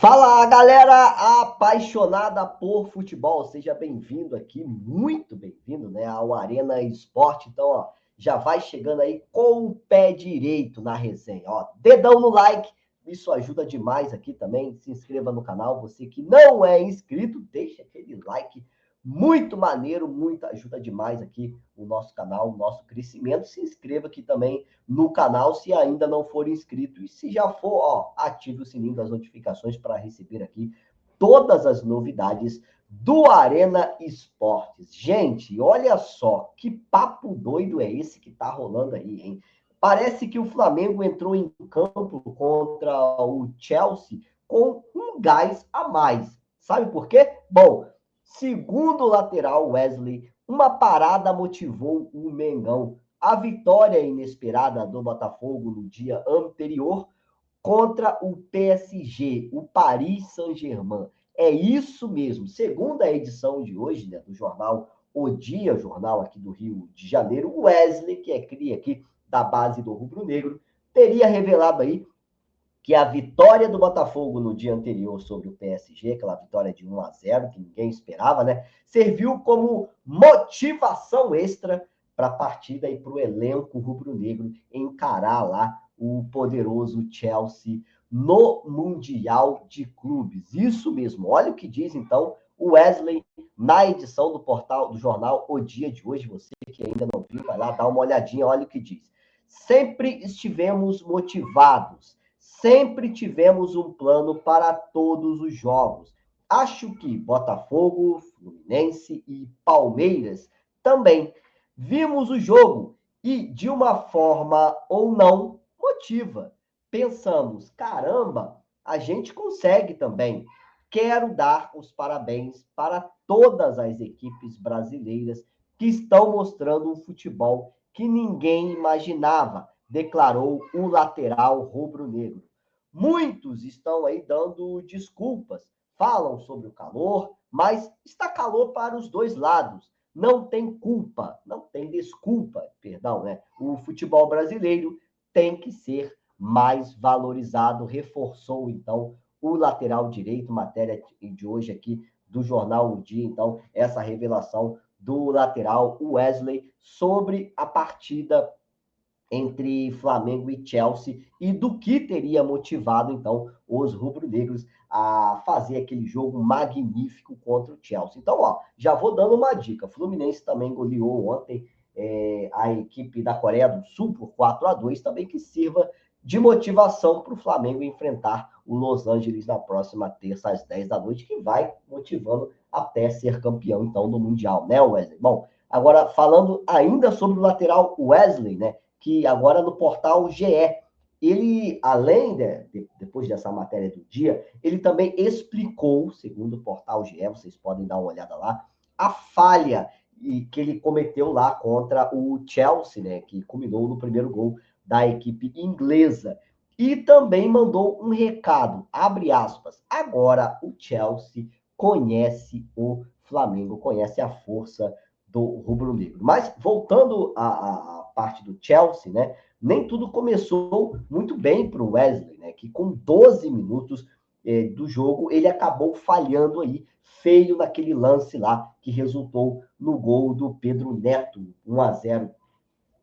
Fala, galera apaixonada por futebol, seja bem-vindo aqui, muito bem-vindo, né, ao Arena Esporte. Então, ó, já vai chegando aí com o pé direito na resenha, ó, dedão no like, isso ajuda demais aqui também. Se inscreva no canal, você que não é inscrito, deixa aquele like, muito maneiro, muito ajuda demais aqui o nosso canal, o nosso crescimento. Se inscreva aqui também no canal se ainda não for inscrito. E se já for, ó, ative o sininho das notificações para receber aqui todas as novidades do Arena Esportes. Gente, olha só que papo doido é esse que tá rolando aí, hein? Parece que o Flamengo entrou em campo contra o Chelsea com um gás a mais. Sabe por quê? Bom, segundo o lateral Wesley, uma parada motivou o Mengão. A vitória inesperada do Botafogo no dia anterior contra o PSG, o Paris Saint-Germain. É isso mesmo. Segunda edição de hoje, né, do jornal O Dia, jornal aqui do Rio de Janeiro, o Wesley, que é cria aqui da base do Rubro Negro, teria revelado aí que a vitória do Botafogo no dia anterior sobre o PSG, aquela vitória de 1-0, que ninguém esperava, né? Serviu como motivação extra para a partida e para o elenco rubro-negro encarar lá o poderoso Chelsea no Mundial de Clubes. Isso mesmo. Olha o que diz, então, o Wesley na edição do portal do jornal O Dia de hoje. Você que ainda não viu, vai lá dar uma olhadinha, olha o que diz. Sempre estivemos motivados. Sempre tivemos um plano para todos os jogos. Acho que Botafogo, Fluminense e Palmeiras também. Vimos o jogo e, de uma forma ou não, motiva. Pensamos, caramba, a gente consegue também. Quero dar os parabéns para todas as equipes brasileiras que estão mostrando um futebol que ninguém imaginava, declarou o lateral rubro-negro. Muitos estão aí dando desculpas, falam sobre o calor, mas está calor para os dois lados. Não tem culpa, não tem desculpa, perdão, né? O futebol brasileiro tem que ser mais valorizado, reforçou então o lateral direito, matéria de hoje aqui do jornal O Dia, então, essa revelação do lateral Wesley sobre a partida entre Flamengo e Chelsea e do que teria motivado, então, os rubro-negros a fazer aquele jogo magnífico contra o Chelsea. Então, ó, já vou dando uma dica. Fluminense também goleou ontem a equipe da Coreia do Sul por 4-2, também que sirva de motivação para o Flamengo enfrentar o Los Angeles na próxima terça às 10 da noite, que vai motivando até ser campeão, então, do Mundial, né, Wesley? Bom, agora, falando ainda sobre o lateral Wesley, né, que agora no portal GE, ele, além depois dessa matéria do dia, ele também explicou, segundo o portal GE, vocês podem dar uma olhada lá, a falha que ele cometeu lá contra o Chelsea, né, que culminou no primeiro gol da equipe inglesa. E também mandou um recado, abre aspas, agora o Chelsea conhece o Flamengo, conhece a força do rubro-negro. Mas voltando à parte do Chelsea, né? Nem tudo começou muito bem para o Wesley, né? Que com 12 minutos do jogo ele acabou falhando aí feio naquele lance lá que resultou no gol do Pedro Neto, 1-0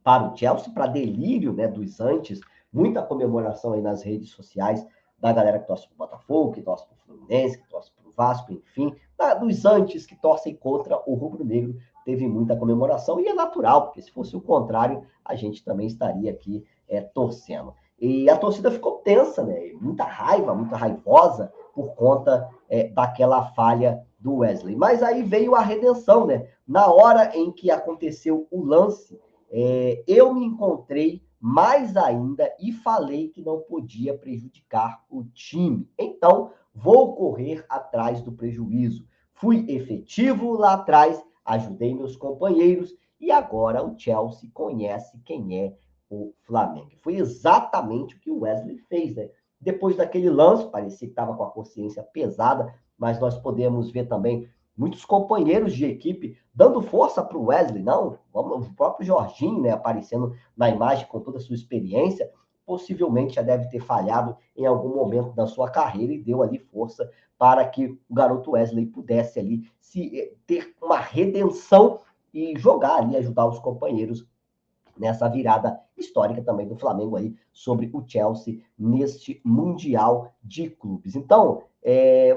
para o Chelsea, para delírio, né, dos antes, muita comemoração aí nas redes sociais da galera que torce para o Botafogo, que torce para o Fluminense, que torce para o Vasco, enfim, dos antes que torcem contra o rubro-negro, teve muita comemoração, e é natural, porque se fosse o contrário, a gente também estaria aqui torcendo. E a torcida ficou tensa, né? Muita raiva, muito raivosa por conta daquela falha do Wesley. Mas aí veio a redenção, né? Na hora em que aconteceu o lance, eu me encontrei mais ainda e falei que não podia prejudicar o time. Então, vou correr atrás do prejuízo. Fui efetivo lá atrás, ajudei meus companheiros e agora o Chelsea conhece quem é o Flamengo. Foi exatamente o que o Wesley fez, né? Depois daquele lance, parecia que estava com a consciência pesada, mas nós podemos ver também muitos companheiros de equipe dando força para o Wesley, não, o próprio Jorginho, né, aparecendo na imagem com toda a sua experiência, possivelmente já deve ter falhado em algum momento da sua carreira e deu ali força para que o garoto Wesley pudesse ali ter uma redenção e jogar ali, ajudar os companheiros nessa virada histórica também do Flamengo aí sobre o Chelsea neste Mundial de Clubes. Então,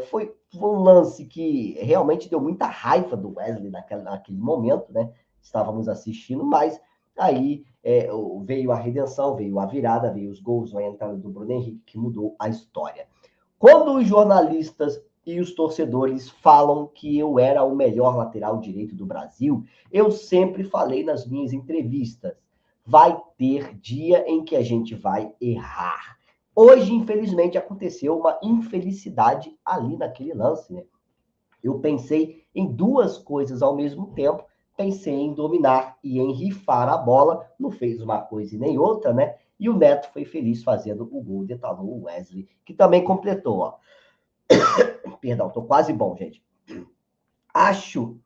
foi um lance que realmente deu muita raiva do Wesley naquele momento, né? Estávamos assistindo, mas aí veio a redenção, veio a virada, veio os gols, a entrada do Bruno Henrique, que mudou a história. Quando os jornalistas e os torcedores falam que eu era o melhor lateral direito do Brasil, eu sempre falei nas minhas entrevistas, vai ter dia em que a gente vai errar. Hoje, infelizmente, aconteceu uma infelicidade ali naquele lance, né? Eu pensei em duas coisas ao mesmo tempo. Pensei em dominar e em rifar a bola. Não fez uma coisa e nem outra, né? E o Neto foi feliz fazendo o gol, detonou o Wesley, que também completou, ó. Perdão, tô quase bom, gente. Acho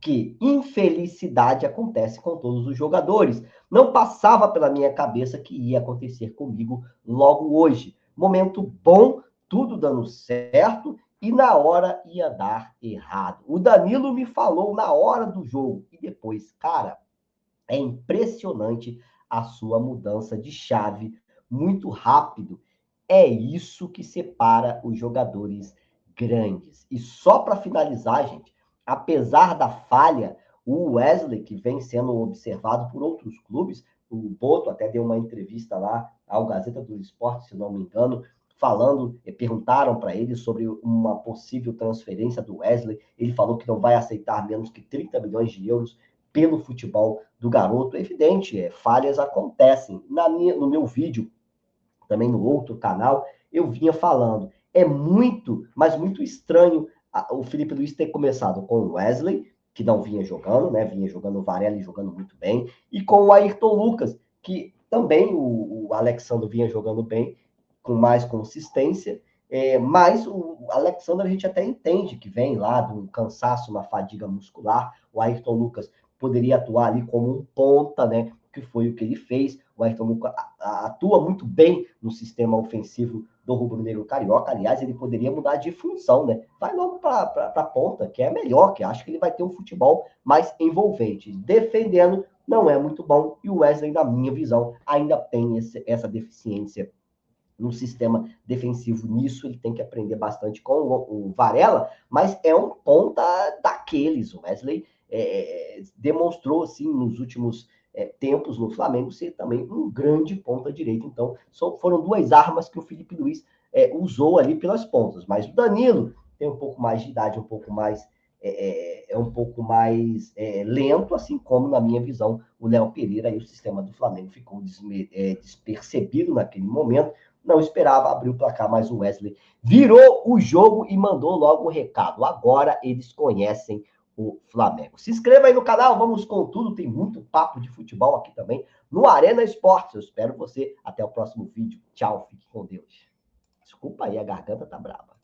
que infelicidade acontece com todos os jogadores. Não passava pela minha cabeça que ia acontecer comigo logo hoje. Momento bom, tudo dando certo, e na hora ia dar errado. O Danilo me falou na hora do jogo. E depois, cara, é impressionante a sua mudança de chave, muito rápido. É isso que separa os jogadores grandes. E só para finalizar, gente, apesar da falha, o Wesley, que vem sendo observado por outros clubes, o Boto até deu uma entrevista lá ao Gazeta do Esporte, se não me engano, falando, perguntaram para ele sobre uma possível transferência do Wesley. Ele falou que não vai aceitar menos que 30 milhões de euros pelo futebol do garoto. É evidente, falhas acontecem. No meu vídeo, também no outro canal, eu vinha falando. É muito, mas muito estranho o Felipe Luiz ter começado com o Wesley, que não vinha jogando, né? Vinha jogando o Varela e jogando muito bem, e com o Ayrton Lucas, que também o Alexandre vinha jogando bem, com mais consistência, mas o Alexandre a gente até entende que vem lá de um cansaço, uma fadiga muscular. O Ayrton Lucas poderia atuar ali como um ponta, né? Que foi o que ele fez. O Ayrton Lucas atua muito bem no sistema ofensivo do rubro-negro carioca. Aliás, ele poderia mudar de função, né? Vai logo para a ponta, que é melhor, que acho que ele vai ter um futebol mais envolvente. Defendendo não é muito bom, e o Wesley, na minha visão, ainda tem essa deficiência no sistema defensivo. Nisso ele tem que aprender bastante com o Varela, mas é um ponta daqueles. O Wesley demonstrou, assim, nos últimos tempos no Flamengo, ser também um grande ponta direita. Então, foram duas armas que o Felipe Luiz usou ali pelas pontas. Mas o Danilo tem um pouco mais de idade, um pouco mais um pouco mais lento, assim como, na minha visão, o Léo Pereira. E o sistema do Flamengo ficou despercebido naquele momento. Não esperava abrir o placar, mas o Wesley virou o jogo e mandou logo o recado. Agora eles conhecem o Flamengo. Se inscreva aí no canal, vamos com tudo. Tem muito papo de futebol aqui também no Arena Esportes. Eu espero você. Até o próximo vídeo. Tchau, fique com Deus. Desculpa aí, a garganta tá brava.